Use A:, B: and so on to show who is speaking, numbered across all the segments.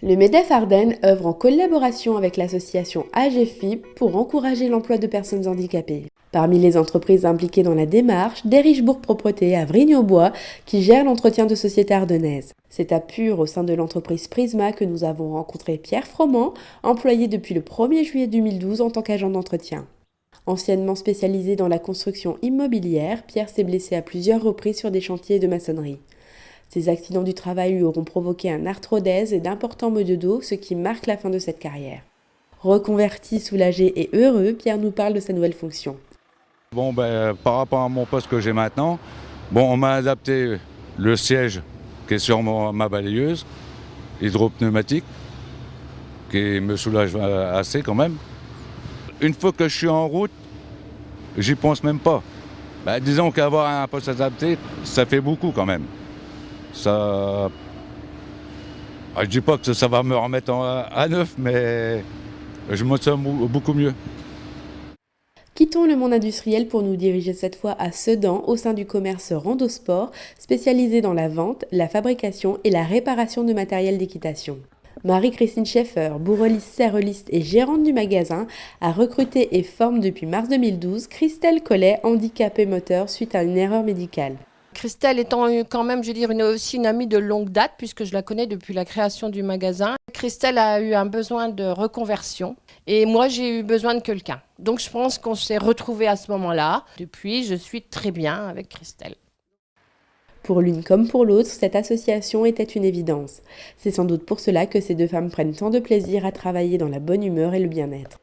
A: Le MEDEF Ardennes œuvre en collaboration avec l'association AGFIP pour encourager l'emploi de personnes handicapées. Parmi les entreprises impliquées dans la démarche, Derichebourg Propreté à Vrigne-aux-Bois qui gère l'entretien de sociétés ardennaises. C'est à Pur, au sein de l'entreprise Prisma, que nous avons rencontré Pierre Froment, employé depuis le 1er juillet 2012 en tant qu'agent d'entretien. Anciennement spécialisé dans la construction immobilière, Pierre s'est blessé à plusieurs reprises sur des chantiers de maçonnerie. Ces accidents du travail lui auront provoqué un arthrodèse et d'importants maux de dos, ce qui marque la fin de cette carrière. Reconverti, soulagé et heureux, Pierre nous parle de sa nouvelle fonction.
B: Par rapport à mon poste que j'ai maintenant, on m'a adapté le siège qui est sur ma balayeuse, hydropneumatique, qui me soulage assez quand même. Une fois que je suis en route, j'y pense même pas. Disons qu'avoir un poste adapté, ça fait beaucoup quand même. Ça... je dis pas que ça va me remettre à neuf, mais je me sens beaucoup mieux.
A: Quittons le monde industriel pour nous diriger cette fois à Sedan, au sein du commerce Randosport, spécialisé dans la vente, la fabrication et la réparation de matériel d'équitation. Marie-Christine Schaeffer, bourreliste, serreliste et gérante du magasin, a recruté et forme depuis mars 2012 Christelle Collet, handicapée moteur suite à une erreur médicale.
C: Christelle étant quand même, aussi une amie de longue date, puisque je la connais depuis la création du magasin. Christelle a eu un besoin de reconversion et moi j'ai eu besoin de quelqu'un. Donc je pense qu'on s'est retrouvés à ce moment-là. Depuis, je suis très bien avec Christelle.
A: Pour l'une comme pour l'autre, cette association était une évidence. C'est sans doute pour cela que ces deux femmes prennent tant de plaisir à travailler dans la bonne humeur et le bien-être.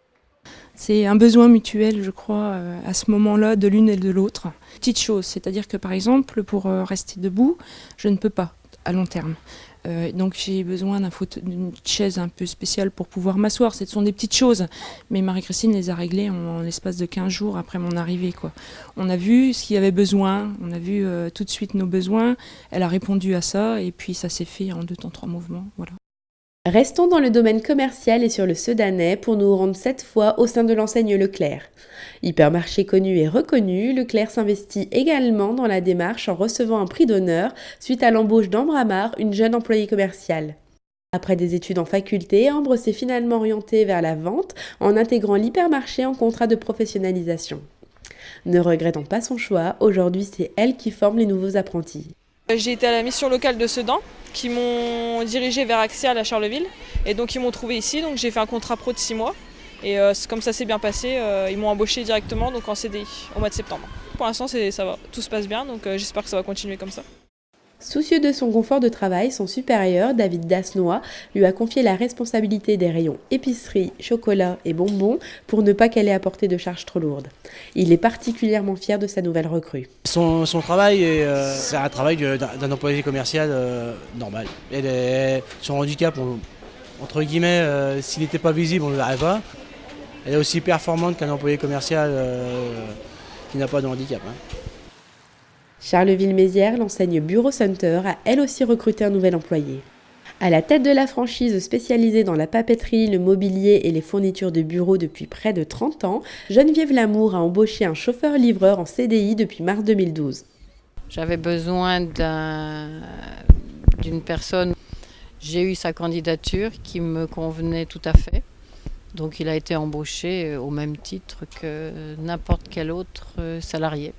D: C'est un besoin mutuel, je crois, à ce moment-là, de l'une et de l'autre. Petite chose, c'est-à-dire que par exemple, pour rester debout, je ne peux pas à long terme. Donc j'ai besoin d'une chaise un peu spéciale pour pouvoir m'asseoir. Ce sont des petites choses, mais Marie-Christine les a réglées en l'espace de 15 jours après mon arrivée, quoi. On a vu ce qu'il y avait besoin, on a vu tout de suite nos besoins, elle a répondu à ça et puis ça s'est fait en 2 temps 3 mouvements, voilà.
A: Restons dans le domaine commercial et sur le Sedanais pour nous rendre cette fois au sein de l'enseigne Leclerc. Hypermarché connu et reconnu, Leclerc s'investit également dans la démarche en recevant un prix d'honneur suite à l'embauche d'Ambre Amar, une jeune employée commerciale. Après des études en faculté, Ambre s'est finalement orientée vers la vente en intégrant l'hypermarché en contrat de professionnalisation. Ne regrettant pas son choix, aujourd'hui c'est elle qui forme les nouveaux apprentis.
E: J'ai été à la mission locale de Sedan qui m'ont dirigé vers Axial à Charleville et donc ils m'ont trouvé ici, donc j'ai fait un contrat pro de 6 mois et comme ça s'est bien passé, ils m'ont embauché directement donc en CDI au mois de septembre. Pour l'instant ça va, tout se passe bien donc j'espère que ça va continuer comme ça.
A: Soucieux de son confort de travail, son supérieur, David Dasnois, lui a confié la responsabilité des rayons épicerie, chocolat et bonbons pour ne pas qu'elle ait à porter de charges trop lourdes. Il est particulièrement fier de sa nouvelle recrue.
F: Son travail, c'est un travail d'un employé commercial normal. Son handicap, entre guillemets, s'il n'était pas visible, on ne le verrait pas. Elle est aussi performante qu'un employé commercial qui n'a pas de handicap.
A: Charleville-Mézières, l'enseigne Bureau Center, a elle aussi recruté un nouvel employé. À la tête de la franchise spécialisée dans la papeterie, le mobilier et les fournitures de bureau depuis près de 30 ans, Geneviève Lamour a embauché un chauffeur-livreur en CDI depuis mars 2012.
C: J'avais besoin d'une personne. J'ai eu sa candidature qui me convenait tout à fait. Donc il a été embauché au même titre que n'importe quel autre salarié.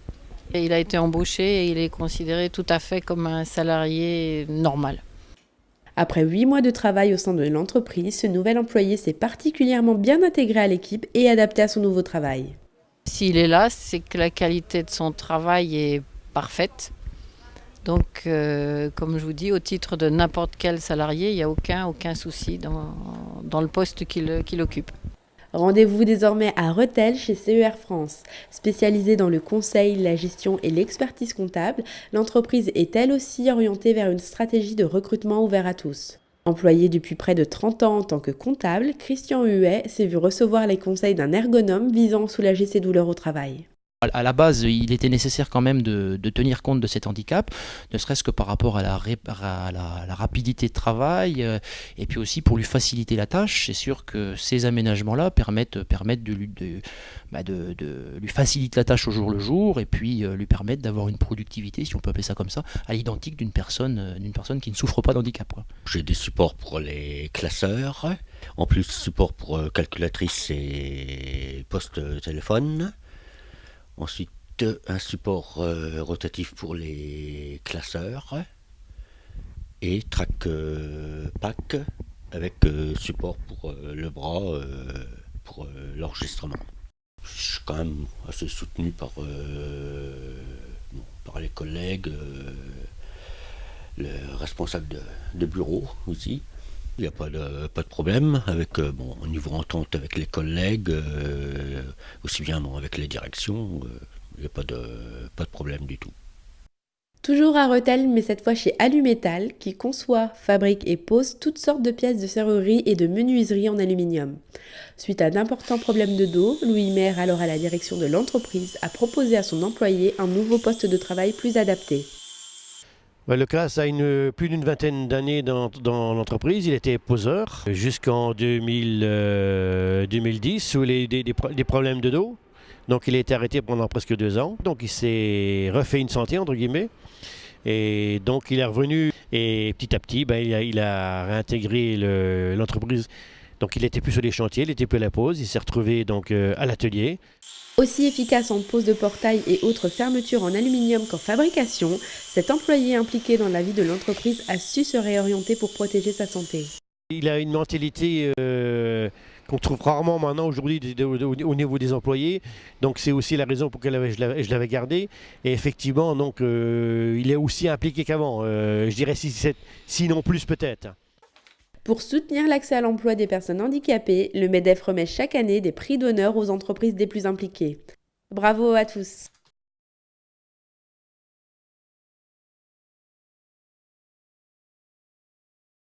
C: Et il a été embauché et il est considéré tout à fait comme un salarié normal.
A: Après 8 mois de travail au sein de l'entreprise, ce nouvel employé s'est particulièrement bien intégré à l'équipe et adapté à son nouveau travail.
C: S'il est là, c'est que la qualité de son travail est parfaite. Donc, comme je vous dis, au titre de n'importe quel salarié, il n'y a aucun souci dans le poste qu'il occupe.
A: Rendez-vous désormais à Rethel chez CER France. Spécialisée dans le conseil, la gestion et l'expertise comptable, l'entreprise est elle aussi orientée vers une stratégie de recrutement ouvert à tous. Employé depuis près de 30 ans en tant que comptable, Christian Huet s'est vu recevoir les conseils d'un ergonome visant à soulager ses douleurs au travail.
G: À la base, il était nécessaire quand même de tenir compte de cet handicap, ne serait-ce que par rapport à la rapidité de travail, et puis aussi pour lui faciliter la tâche. C'est sûr que ces aménagements-là permettent de lui faciliter la tâche au jour le jour, et puis lui permettent d'avoir une productivité, si on peut appeler ça comme ça, à l'identique d'une personne qui ne souffre pas d'handicap, quoi.
H: J'ai des supports pour les classeurs, en plus support pour calculatrice et poste téléphone. Ensuite, un support rotatif pour les classeurs et track pack avec support pour le bras pour l'enregistrement. Je suis quand même assez soutenu par les collègues, le responsable de bureau aussi. Il n'y a pas de problème avec au niveau entente avec les collègues, aussi bien avec les directions, il n'y a pas de problème du tout.
A: Toujours à Rethel, mais cette fois chez Alumétal, qui conçoit, fabrique et pose toutes sortes de pièces de serrurerie et de menuiserie en aluminium. Suite à d'importants problèmes de dos, Louis Maire, alors à la direction de l'entreprise, a proposé à son employé un nouveau poste de travail plus adapté.
I: Le Claas a plus d'une vingtaine d'années dans l'entreprise. Il était poseur jusqu'en 2010 où il a eu des problèmes de dos. Donc il a été arrêté pendant presque 2 ans. Donc il s'est refait une santé, entre guillemets. Et donc il est revenu et petit à petit, il a réintégré l'entreprise. Donc il n'était plus sur les chantiers, il n'était plus à la pose. Il s'est retrouvé donc à l'atelier.
A: Aussi efficace en pose de portail et autres fermetures en aluminium qu'en fabrication, cet employé impliqué dans la vie de l'entreprise a su se réorienter pour protéger sa santé.
I: Il a une mentalité qu'on trouve rarement maintenant aujourd'hui au niveau des employés. Donc c'est aussi la raison pour laquelle je l'avais gardé. Et effectivement, donc, il est aussi impliqué qu'avant. Je dirais sinon plus peut-être.
A: Pour soutenir l'accès à l'emploi des personnes handicapées, le MEDEF remet chaque année des prix d'honneur aux entreprises les plus impliquées. Bravo à tous!